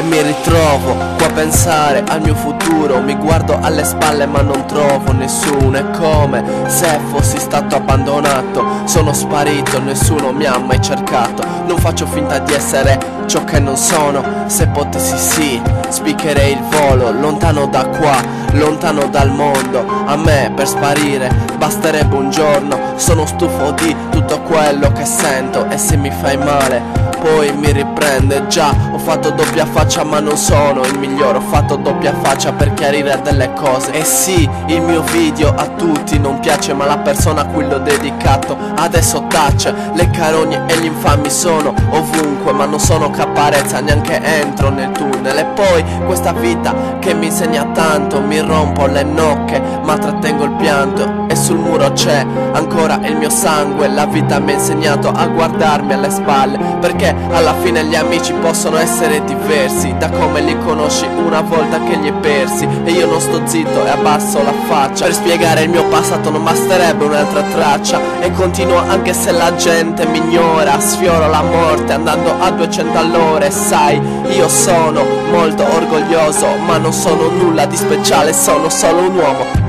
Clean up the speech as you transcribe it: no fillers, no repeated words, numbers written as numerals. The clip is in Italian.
mi ritrovo qua a pensare al mio futuro. Mi guardo alle spalle ma non trovo nessuno. È come se fossi stato abbandonato. Sono sparito, nessuno mi ha mai cercato. Non faccio finta di essere ciò che non sono. Se potessi sì, spiccherei il volo. Lontano da qua, lontano dal mondo. A me per sparire basterebbe un giorno. Sono stufo di tutto quello che sento. E se mi fai male poi mi riprende. Già ho fatto doppia faccia ma non sono il migliore. Ho fatto doppia faccia per chiarire delle cose. E sì, il mio video a tutti non piace, ma la persona a cui l'ho dedicato adesso tace. Le carogne e gli infami sono ovunque, ma non sono caparezza, neanche entro nel tunnel. E poi questa vita che mi insegna tanto. Mi rompo le nocche ma trattengo il pianto. E sul muro c'è ancora il mio sangue. La vita mi ha insegnato a guardarmi alle spalle, perché alla fine gli amici possono essere diversi da come li conosci una volta che li hai persi. E io non sto zitto e abbasso la faccia. Per spiegare il mio passato non basterebbe un'altra traccia. E continuo anche se la gente mi ignora. Sfioro la morte andando a 200 all'ora. E sai, io sono molto orgoglioso, ma non sono nulla di speciale, sono solo un uomo